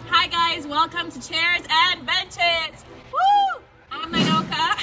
Hi guys, welcome to Chairs and Benches. Woo! I'm Nayoka.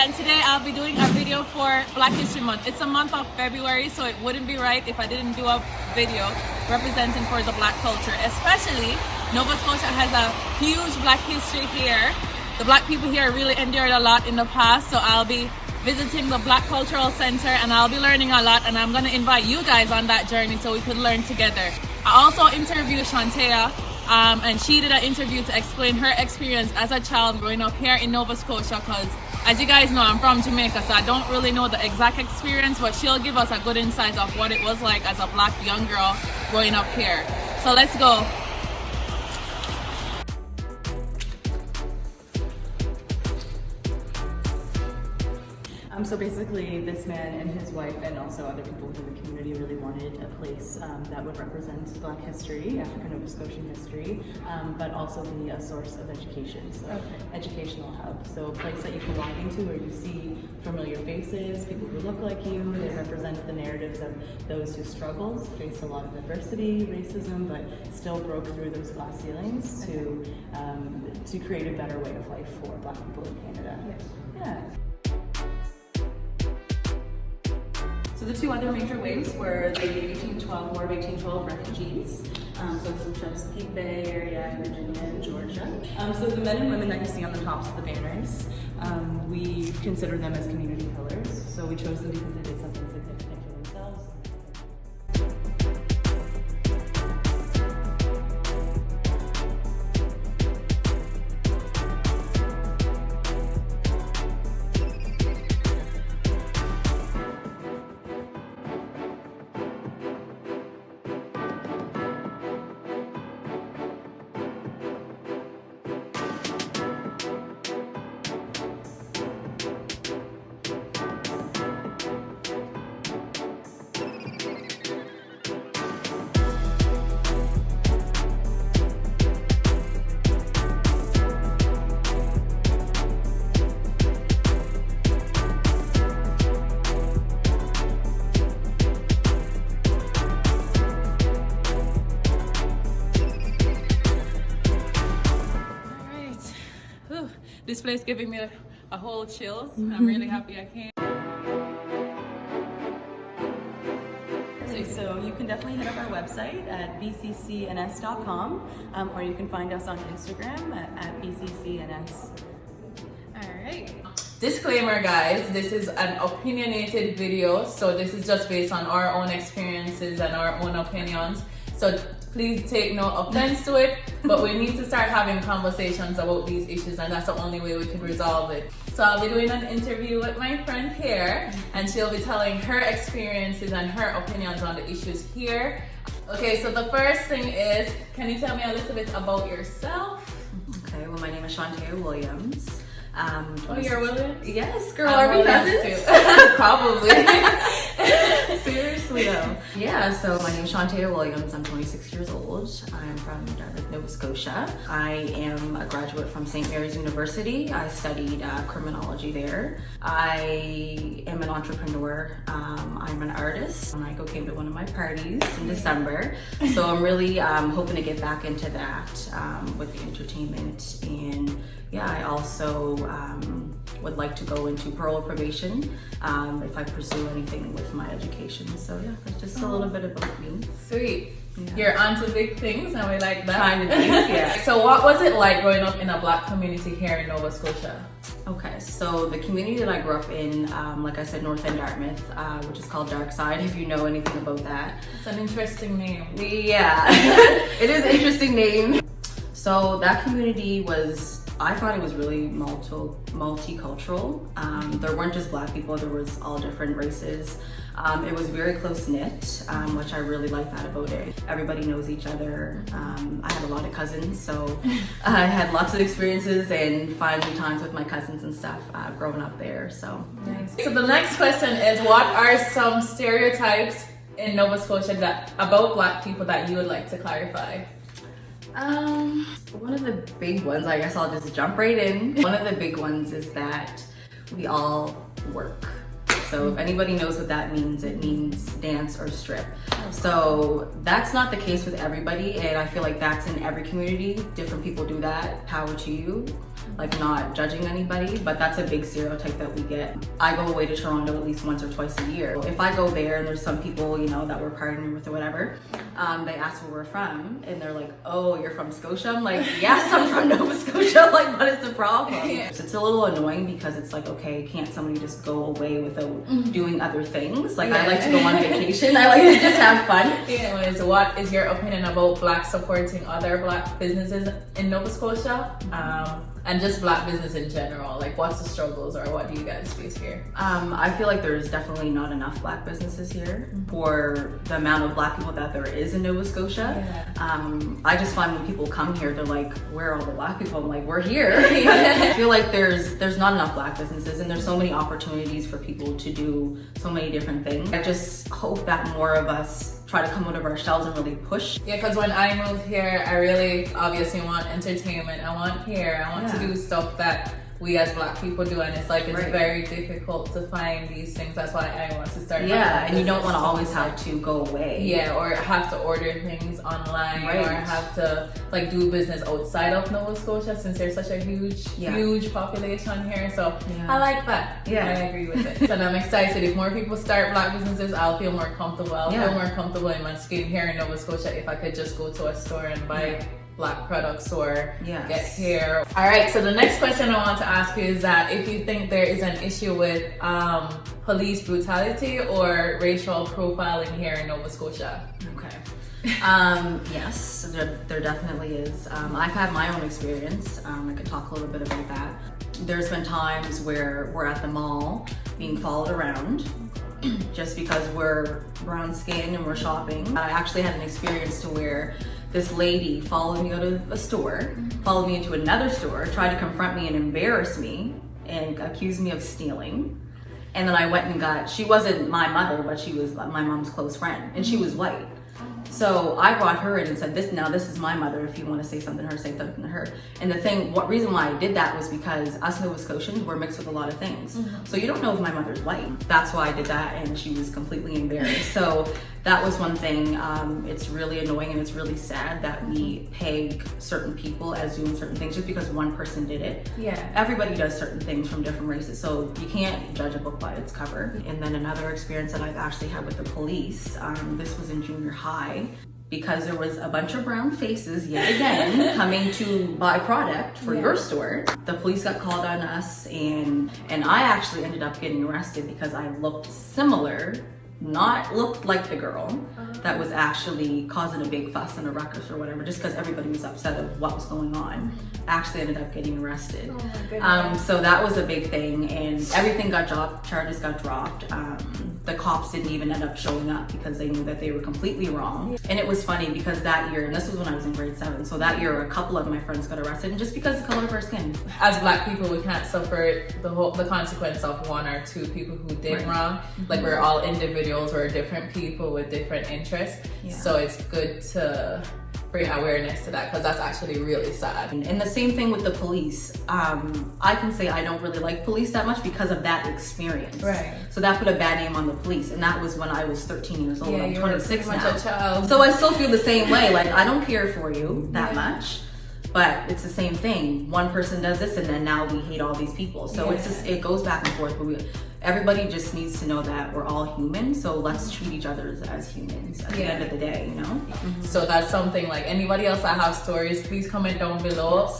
And today I'll be doing a video for Black History Month. It's a month of February, so it wouldn't be right if I didn't do a video representing for the Black culture. Especially, Nova Scotia has a huge Black history here. The Black people here really endured a lot in the past, so I'll be visiting the Black Cultural Center and I'll be learning a lot, and I'm going to invite you guys on that journey so we could learn together. I also interviewed Shontaya, and she did an interview to explain her experience as a child growing up here in Nova Scotia, because as you guys know, I'm from Jamaica, so I don't really know the exact experience, but she'll give us a good insight of what it was like as a Black young girl growing up here. So let's go. So basically, this man and his wife and also other people in the community really wanted a place that would represent Black history, African Nova Scotian history, but also be a source of education, so educational hub. So a place that you can walk into where you see familiar faces, people who look like you. They represent the narratives of those who struggled, faced a lot of adversity, racism, but still broke through those glass ceilings to create a better way of life for Black people in Canada. Yeah. So the two other major waves were the 1812 War of 1812 refugees. So it's from Chesapeake Bay area, Virginia, and Georgia. So the men and women that you see on the tops of the banners, we consider them as community pillars. So we chose them because they did something significant for themselves. This place giving me a whole chills. I'm really happy I came. So you can definitely hit up our website at bccns.com, or you can find us on Instagram at bccns. Alright. Disclaimer guys, this is an opinionated video, so this is just based on our own experiences and our own opinions. So please take no offense to it, but we need to start having conversations about these issues, and that's the only way we can resolve it. So I'll be doing an interview with my friend here, and she'll be telling her experiences and her opinions on the issues here. Okay, so the first thing is, can you tell me a little bit about yourself? Okay, well, my name is Shontaya Williams. You're Williams? Yes, girl, are we cousins? Probably. Seriously though. Yeah, so my name is Shontaya Williams. I'm 26 years old. I'm from Dartmouth, Nova Scotia. I am a graduate from St. Mary's University. I studied criminology there. I am an entrepreneur. I'm an artist. Michael came to one of my parties in December. So I'm really hoping to get back into that with the entertainment. And yeah, I also would like to go into parole probation if I pursue anything with my education. So yeah, that's just a little bit about me. Sweet. Yeah. You're onto big things and we like that. Kind of thing, yeah. So what was it like growing up in a Black community here in Nova Scotia? Okay, so the community that I grew up in, like I said, North End Dartmouth, which is called Darkside, if you know anything about that. It's an interesting name. Yeah, it is an interesting name. So that community was, I thought it was really multicultural. There weren't just Black people, there was all different races. It was very close-knit, which I really like that about it. Everybody knows each other. I had a lot of cousins, so I had lots of experiences and fun times with my cousins and stuff growing up there, so. Nice. So the next question is, what are some stereotypes in Nova Scotia about Black people that you would like to clarify? One of the big ones, I guess I'll just jump right in. One of the big ones is that we all work. So if anybody knows what that means, it means dance or strip. So that's not the case with everybody, and I feel like that's in every community. Different people do that. Power to you. Like, not judging anybody, but that's a big stereotype that we get. I go away to Toronto at least once or twice a year. If I go there and there's some people, you know, that we're partnering with or whatever, they ask where we're from and they're like, oh, you're from Scotia? I'm like, yes, I'm from Nova Scotia. Like, what is the problem? Yeah. So it's a little annoying because it's like, okay, can't somebody just go away without doing other things? Like, I like to go on vacation. I like to just have fun. Anyways, what is your opinion about Black supporting other Black businesses in Nova Scotia? And just Black business in general, like what's the struggles or what do you guys face here? I feel like there's definitely not enough Black businesses here for the amount of Black people that there is in Nova Scotia. I just find when people come here, they're like, where are all the Black people? I'm like, we're here. I feel like there's not enough Black businesses and there's so many opportunities for people to do so many different things. I just hope that more of us try to come out of our shells and really push. Yeah, because when I moved here, I really obviously want entertainment. I want hair. I want to do stuff that we as Black people do, and it's like it's very difficult to find these things. That's why I want to start. And you don't want to always have to go away. Yeah, or have to order things online, or have to like do business outside of Nova Scotia since there's such a huge population here. So I like that. I agree with it. And I'm excited. If more people start Black businesses, I'll feel more comfortable. I'll feel more comfortable in my skin here in Nova Scotia if I could just go to a store and buy Black products or get hair. All right, so the next question I want to ask you is that if you think there is an issue with police brutality or racial profiling here in Nova Scotia. Okay. Yes, there definitely is. I've had my own experience. I could talk a little bit about that. There's been times where we're at the mall being followed around just because we're brown skinned and we're shopping. I actually had an experience to where this lady followed me out of a store, followed me into another store, tried to confront me and embarrass me and accuse me of stealing. And then I went and she wasn't my mother, but she was my mom's close friend, and she was white. So I brought her in and said, this is my mother. If you want to say something to her, say something to her. And the reason why I did that was because us Nova Scotians, we're mixed with a lot of things. So you don't know if my mother's white. That's why I did that, and she was completely embarrassed. So that was one thing. It's really annoying and it's really sad that we peg certain people as doing certain things just because one person did it. Everybody does certain things from different races, so you can't judge a book by its cover. And then another experience that I've actually had with the police, this was in junior high, because there was a bunch of brown faces yet again coming to buy product for your store. The police got called on us, and I actually ended up getting arrested because I looked similar, looked like the girl that was actually causing a big fuss and a ruckus or whatever, just because everybody was upset of what was going on. Actually ended up getting arrested. So that was a big thing, and everything got dropped, charges got dropped. The cops didn't even end up showing up because they knew that they were completely wrong. And it was funny because that year, and this was when I was in grade 7, so that year a couple of my friends got arrested, and just because of the color of our skin. As Black people, we can't suffer the consequence of one or two people who did wrong. Like, we're all individuals, we're different people with different interests. So it's good to bring awareness to that, because that's actually really sad. And the same thing with the police. I can say I don't really like police that much because of that experience. So that put a bad name on the police, and that was when I was 13 years old. I'm 26 now. A child. So I still feel the same way. Like, I don't care for you that much, but it's the same thing. One person does this, and then now we hate all these people. So it's just, it goes back and forth. But everybody just needs to know that we're all human, so let's treat each other as humans at the end of the day, you know? So that's something, like, anybody else that have stories, please comment down below,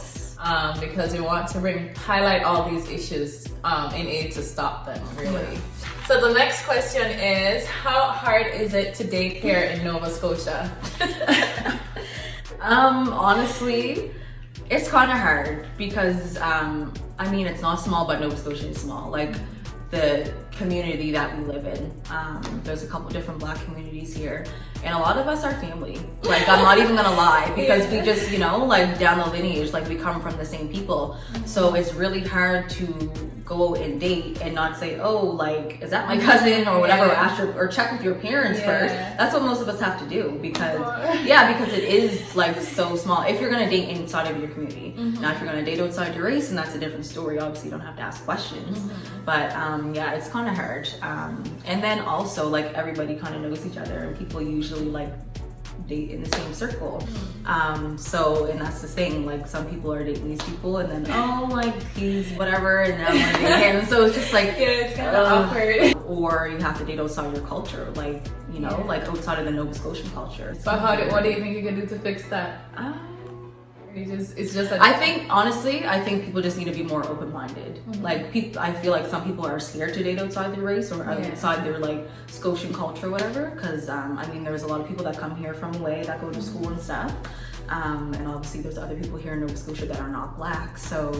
because we want to highlight all these issues in aid to stop them, really. So the next question is, how hard is it to date here in Nova Scotia? Honestly, it's kind of hard because, I mean, it's not small, but Nova Scotia is small. Like, the community that we live in, there's a couple different Black communities here, and a lot of us are family. Like, I'm not even gonna lie, because we just, you know, like, down the lineage, like, we come from the same people. So it's really hard to go and date and not say, oh, like, is that my cousin or whatever, or check with your parents first. That's what most of us have to do, because because it is, like, so small. If you're gonna date inside of your community. Now, if you're gonna date outside your race, and that's a different story, obviously you don't have to ask questions. But Yeah, it's kind of hard. And then also like everybody kind of knows each other, and people usually like date in the same circle. So, and that's the thing, like some people are dating these people and then, oh, like he's whatever, and then I'm gonna date him. So it's just like, yeah, it's kind of awkward. Or you have to date outside your culture, like, you know, like outside of the Nova Scotian culture. But what do you think you can do to fix that? It's just I think, honestly, I think people just need to be more open-minded. Like, I feel like some people are scared to date outside their race or outside their, like, Scotian culture or whatever. Because, I mean, there's a lot of people that come here from away that go to school and stuff. And obviously there's other people here in Nova Scotia that are not black. So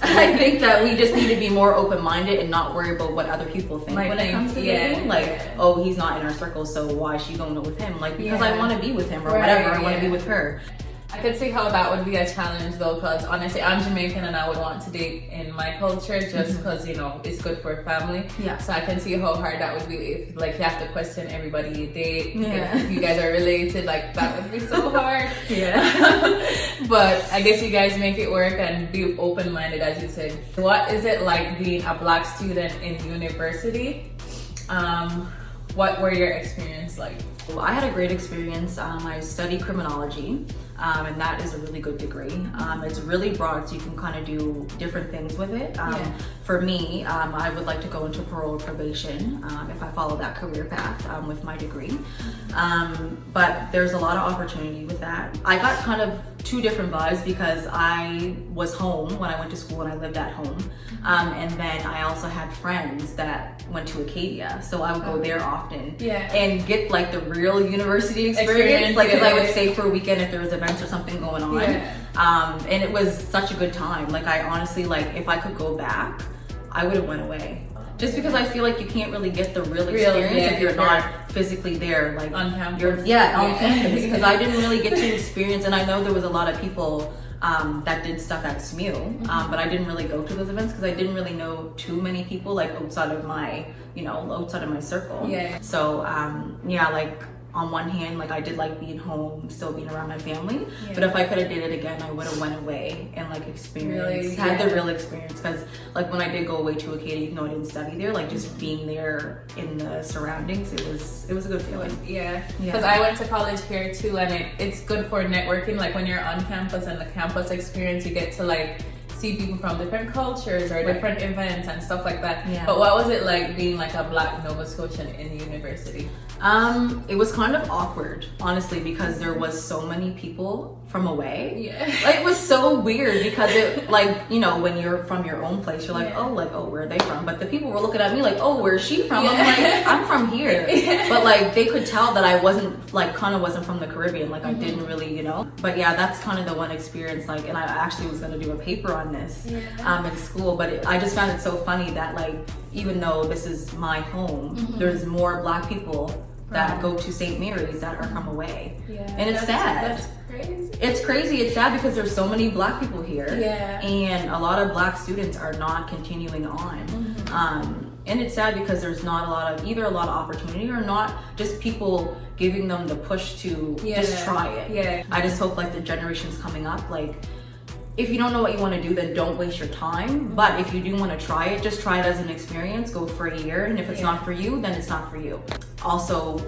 I think that we just need to be more open-minded and not worry about what other people think when it comes to dating. Like, oh, he's not in our circle, so why is she going out with him? Like, because I want to be with him or whatever. I want to be with her. I could see how that would be a challenge though, because honestly I'm Jamaican and I would want to date in my culture just because, you know, it's good for family. Yeah. So I can see how hard that would be if like you have to question everybody you date. Yeah. If you guys are related, like that would be so hard. Yeah. But I guess you guys make it work and be open-minded, as you said. What is it like being a black student in university? What were your experience like? Well, I had a great experience. I studied criminology, and that is a really good degree. It's really broad, so you can kind of do different things with it. For me, I would like to go into parole or probation if I follow that career path with my degree. But there's a lot of opportunity with that. I got kind of two different vibes because I was home when I went to school and I lived at home. And then I also had friends that went to Acadia, so I would go there often and get like the real university experience. Like, 'cause I would stay for a weekend if there was events or something going on. And it was such a good time. Like, I honestly, like, if I could go back, I would have went away. Just because I feel like you can't really get the real experience if you're not physically there, like on campus. On campus. Because I didn't really get to experience, and I know there was a lot of people that did stuff at SMU, but I didn't really go to those events because I didn't really know too many people like outside of my, outside of my circle. So like on one hand, like I did like being home, still being around my family, but if I could have did it again, I would have went away and like had the real experience. Because like when I did go away to Acadia, even though I didn't study there, like just being there in the surroundings, it was a good feeling. Because I went to college here too, and it's good for networking. Like when you're on campus and the campus experience, you get to like see people from different cultures or different events and stuff like that. But what was it like being like a black Nova Scotian in university? It was kind of awkward, honestly, because there was so many people from away. Like, it was so weird because it, like, when you're from your own place, you're like, oh, where are they from? But the people were looking at me like, oh, where's she from? I'm like, I'm from here. But like, they could tell that I wasn't, like, kind of wasn't from the Caribbean. Like, I didn't really, But yeah, that's kind of the one experience, like, and I actually was going to do a paper on this in school, but I just found it so funny that, like, even though this is my home, there's more black people that go to St. Mary's that are from away. And it's sad. That's crazy. It's crazy. It's sad because there's so many black people here. And a lot of black students are not continuing on. And it's sad because there's not either a lot of opportunity or not just people giving them the push to just try it. I just hope like the generations coming up, like, if you don't know what you want to do, then don't waste your time. But if you do want to try it, just try it as an experience. Go for a year, and if it's not for you, then it's not for you. Also,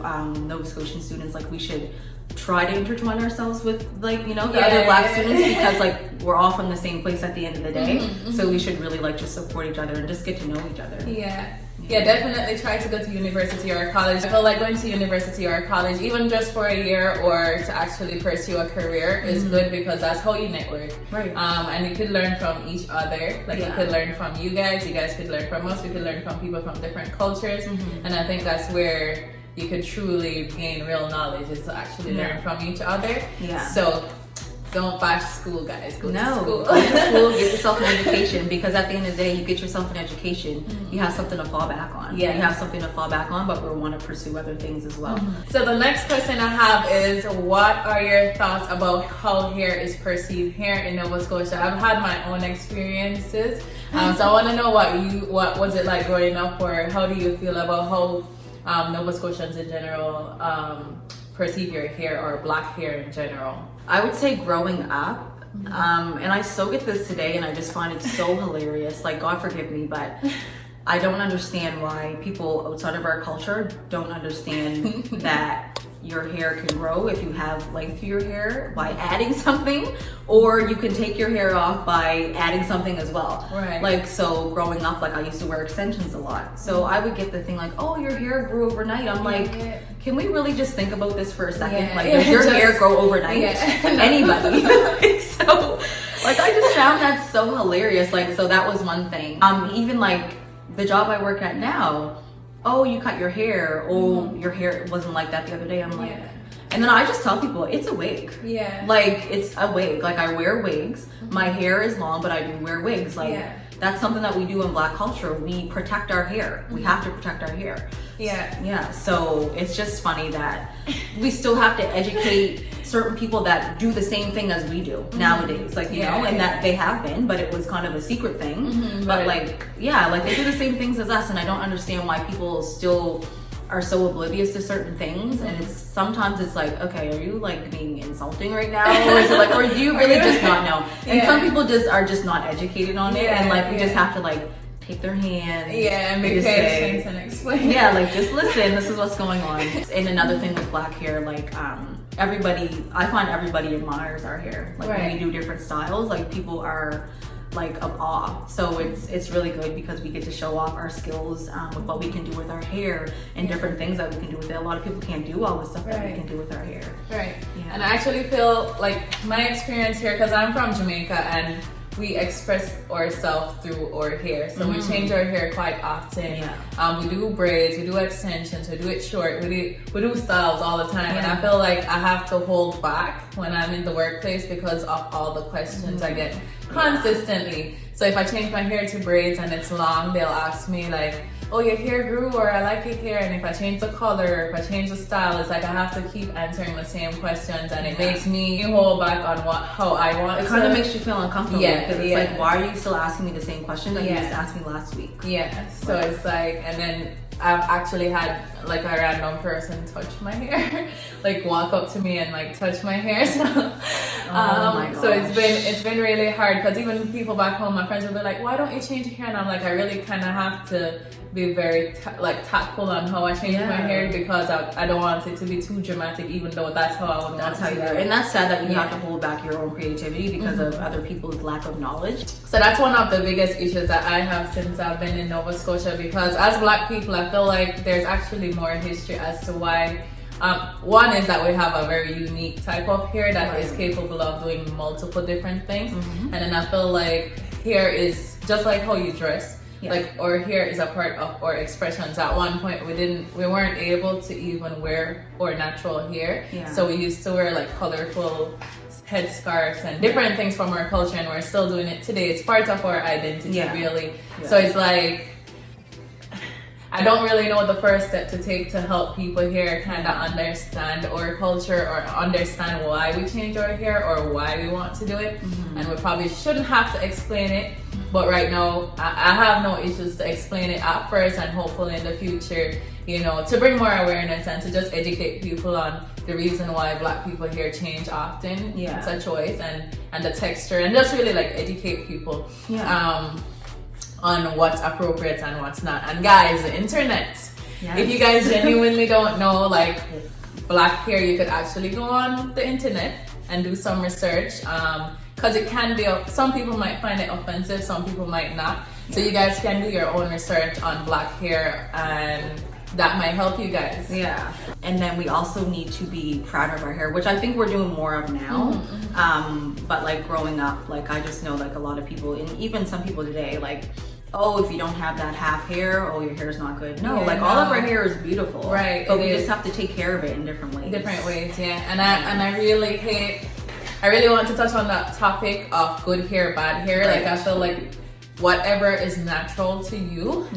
Nova Scotian students, like, we should try to intertwine ourselves with, like, the other black students, because like we're all from the same place at the end of the day. So we should really like just support each other and just get to know each other. Yeah, definitely try to go to university or college. I feel like going to university or college, even just for a year or to actually pursue a career, is good because that's how you network. And you could learn from each other. Like you could learn from you guys could learn from us, we could learn from people from different cultures. And I think that's where you could truly gain real knowledge, is to actually learn from each other. So don't bash school, guys. Go to school. Go to school, get yourself an education, because at the end of the day, you get yourself an education, you have something to fall back on. You have something to fall back on, but we want to pursue other things as well. So the next question I have is, what are your thoughts about how hair is perceived here in Nova Scotia? I've had my own experiences, so I want to know what was it like growing up, or how do you feel about how Nova Scotians in general perceive your hair, or black hair in general? I would say growing up, and I still get this today, and I just find it so hilarious. Like, God forgive me, but I don't understand why people outside of our culture don't understand that your hair can grow if you have length to your hair by adding something, or you can take your hair off by adding something as well. Right. Like, so growing up, like I used to wear extensions a lot. So I would get the thing like, oh, your hair grew overnight. I'm like, can we really just think about this for a second? Like, does your hair grow overnight? Anybody? So, like, I just found that so hilarious. Like, so that was one thing. Even like the job I work at now, oh, you cut your hair. Oh, your hair wasn't like that the other day. I'm like, and then I just tell people it's a wig. Yeah. Like, it's a wig. Like, I wear wigs. My hair is long, but I do wear wigs. Like, that's something that we do in Black culture. We protect our hair. We have to protect our hair. Yeah. So it's just funny that we still have to educate certain people that do the same thing as we do nowadays. Like, you know, and that they have been, but it was kind of a secret thing. But like, like they do the same things as us, and I don't understand why people still are so oblivious to certain things. And it's sometimes it's like, okay, are you like being insulting right now, or is it like, or do you really just not know? And some people just are just not educated on it, and like we just have to like take their hands and be patient and explain. Like, just listen, this is what's going on. And another thing with Black hair, like I find everybody admires our hair. Like when we do different styles, like people are like of awe. So it's really good because we get to show off our skills with what we can do with our hair and different things that we can do with it. A lot of people can't do all the stuff that we can do with our hair. And I actually feel like my experience here, because I'm from Jamaica and we express ourselves through our hair. So we change our hair quite often. We do braids, we do extensions, we do it short, we do styles all the time. And I feel like I have to hold back when I'm in the workplace because of all the questions I get consistently. So if I change my hair to braids and it's long, they'll ask me like, oh, your hair grew, or I like your hair. And if I change the color, if I change the style, it's like I have to keep answering the same questions, and it makes me hold back on how I want. It kind of makes you feel uncomfortable because it's like, why are you still asking me the same question that you just asked me last week? So it's like, and then I've actually had like a random person touch my hair, like walk up to me and like touch my hair. So, so it's been really hard because even people back home, my friends will be like, "Why don't you change your hair?" And I'm like, I really kind of have to be very tactful on how I change my hair because I don't want it to be too dramatic, even though that's how I would want to do it. And that's sad that you have to hold back your own creativity because of other people's lack of knowledge. So that's one of the biggest issues that I have since I've been in Nova Scotia, because as Black people, I feel like there's actually more history as to why. One is that we have a very unique type of hair that is capable of doing multiple different things. And then I feel like hair is just like how you dress. Like our hair is a part of our expressions. At one point we weren't able to even wear our natural hair. So we used to wear like colorful headscarves and different things from our culture, and we're still doing it today. It's part of our identity, really. So it's like, I don't really know the first step to take to help people here kind of understand our culture or understand why we change our hair or why we want to do it. And we probably shouldn't have to explain it, but right now I have no issues to explain it at first, and hopefully in the future, you know, to bring more awareness and to just educate people on the reason why Black people hair change often. It's a choice, and the texture, and just really like educate people on what's appropriate and what's not. And guys, the internet, if you guys genuinely don't know like Black hair, you could actually go on the internet and do some research, because it can be, some people might find it offensive, some people might not. So you guys can do your own research on Black hair, and that might help you guys. And then we also need to be proud of our hair, which I think we're doing more of now. But like growing up, like I just know like a lot of people, and even some people today, like, oh, if you don't have that half hair, oh, your hair's not good. No, all of our hair is beautiful. But we just have to take care of it in different ways. And I really want to touch on that topic of good hair, bad hair. Like I feel like whatever is natural to you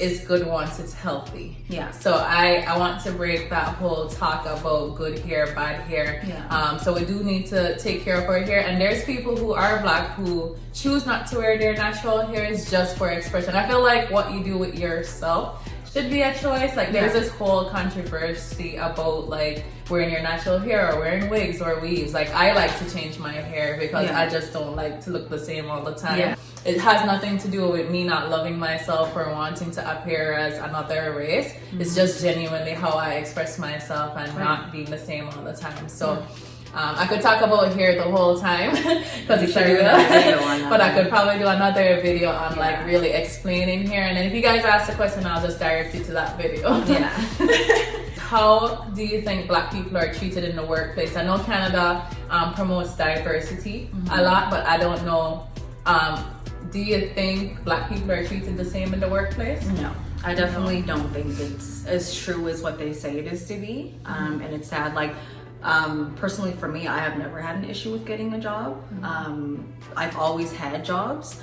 is good once it's healthy. So I want to break that whole talk about good hair, bad hair. So we do need to take care of our hair, and there's people who are Black who choose not to wear their natural hairs just for expression. I feel like what you do with yourself should be a choice. Like there's this whole controversy about like wearing your natural hair or wearing wigs or weaves. Like I like to change my hair because I just don't like to look the same all the time. It has nothing to do with me not loving myself or wanting to appear as another race. It's just genuinely how I express myself and not being the same all the time. So I could talk about hair the whole time because it's but I could probably do another video on like really explaining hair. And then if you guys ask a question, I'll just direct you to that video. How do you think Black people are treated in the workplace? I know Canada promotes diversity a lot, but I don't know. Do you think Black people are treated the same in the workplace? No, I definitely don't think it's as true as what they say it is to be. And it's sad. Like, personally for me, I have never had an issue with getting a job. I've always had jobs.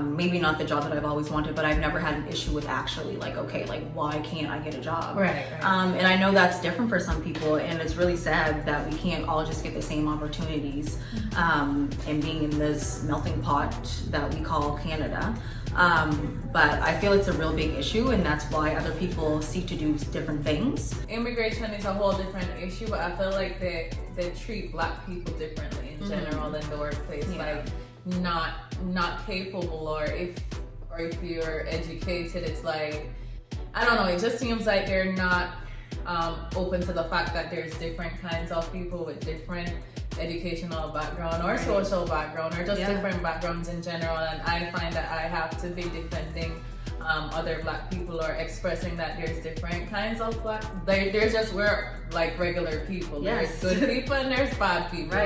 Maybe not the job that I've always wanted, but I've never had an issue with actually like, okay, like why can't I get a job? And I know that's different for some people, and it's really sad that we can't all just get the same opportunities and being in this melting pot that we call Canada. But I feel it's a real big issue, and that's why other people seek to do different things. Immigration is a whole different issue, but I feel like they treat Black people differently in general in the workplace. Like not capable, or if you're educated, it's like, I don't know, it just seems like they're not open to the fact that there's different kinds of people with different educational background or social background or just different backgrounds in general. And I find that I have to be defending other Black people or expressing that there's different kinds of Black. There's just, we're like regular people. There's good people and there's bad people.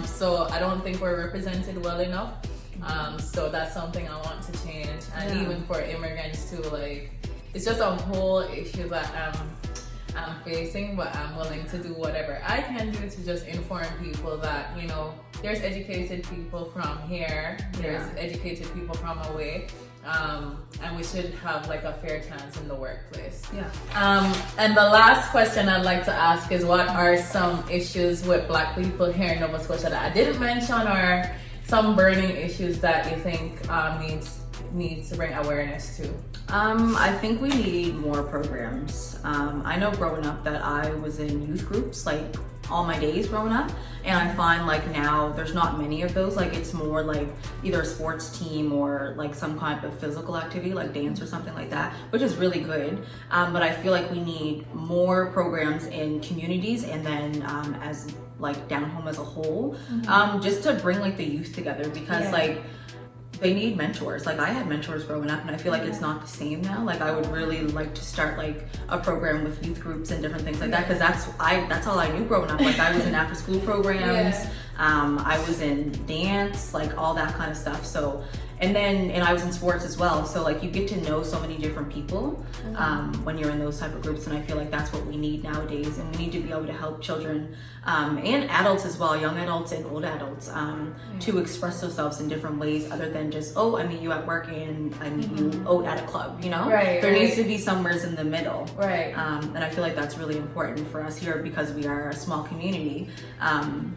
So I don't think we're represented well enough. So that's something I want to change. And even for immigrants too, like it's just a whole issue that I'm facing, but I'm willing to do whatever I can do to just inform people that, you know, there's educated people from here, there's educated people from away, and we should have like a fair chance in the workplace. And the last question I'd like to ask is, what are some issues with Black people here in Nova Scotia that I didn't mention, or some burning issues that you think needs to bring awareness to? I think we need more programs. I know growing up that I was in youth groups like all my days growing up, and I find like now there's not many of those. Like it's more like either a sports team or like some kind of physical activity like dance or something like that, which is really good. But I feel like we need more programs in communities, and then as like down home as a whole, just to bring like the youth together, because like they need mentors. Like I had mentors growing up, and I feel like it's not the same now. Like I would really like to start like a program with youth groups and different things like that, because that's all I knew growing up. Like I was in after school programs, I was in dance, like all that kind of stuff. So and I was in sports as well. So like you get to know so many different people when you're in those type of groups, and I feel like that's what we need nowadays. And we need to be able to help children and adults as well, young adults and old adults, to express themselves in different ways other than just, oh, I meet you at work and I meet you at a club, you know? There needs to be somewhere in the middle. And I feel like that's really important for us here because we are a small community.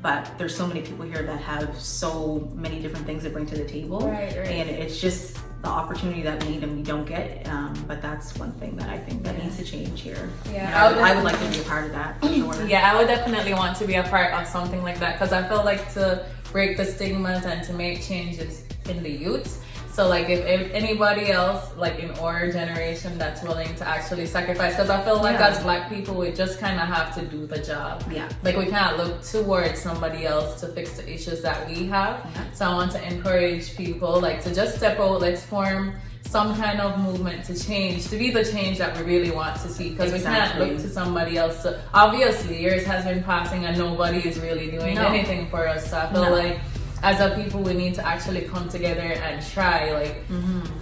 But there's so many people here that have so many different things to bring to the table. And it's just the opportunity that we need and we don't get. But that's one thing that I think that needs to change here. I would like to be a part of that for sure. I would definitely want to be a part of something like that, because I feel like to break the stigmas and to make changes in the youths. So like if anybody else like in our generation that's willing to actually sacrifice, because I feel like as Black people we just kind of have to do the job. Like we can't look towards somebody else to fix the issues that we have. So I want to encourage people like to just step out, let's form some kind of movement to change, to be the change that we really want to see, because we can't look to somebody else. So obviously years has been passing and nobody is really doing anything for us. So I feel like as a people, we need to actually come together and try, like,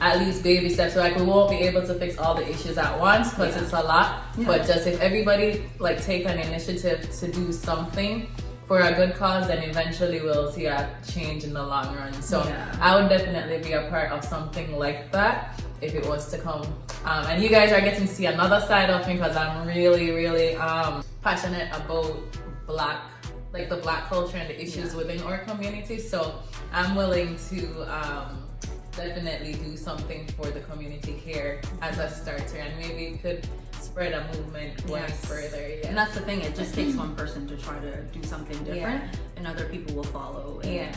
at least baby steps. So, like, we won't be able to fix all the issues at once because it's a lot. But just if everybody, like, take an initiative to do something for a good cause, then eventually we'll see a change in the long run. So, I would definitely be a part of something like that if it was to come. And you guys are getting to see another side of me because I'm really, really passionate about the Black culture and the issues within our community. So I'm willing to definitely do something for the community here as a starter, and maybe it could spread a movement going further. Yes. And that's the thing, it just takes one person to try to do something different, and other people will follow. And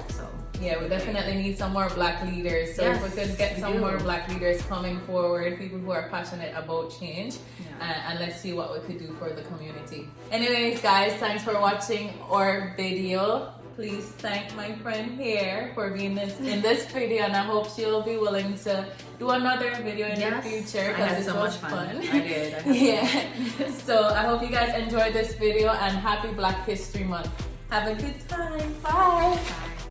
so we definitely need some more Black leaders. So if we could get some more Black leaders coming forward, people who are passionate about change, and let's see what we could do for the community. Anyways, guys, thanks for watching our video. Please thank my friend here for being in this video, and I hope she'll be willing to do another video in the future because it was fun. I did. So I hope you guys enjoyed this video, and happy Black History Month. Have a good time. Bye.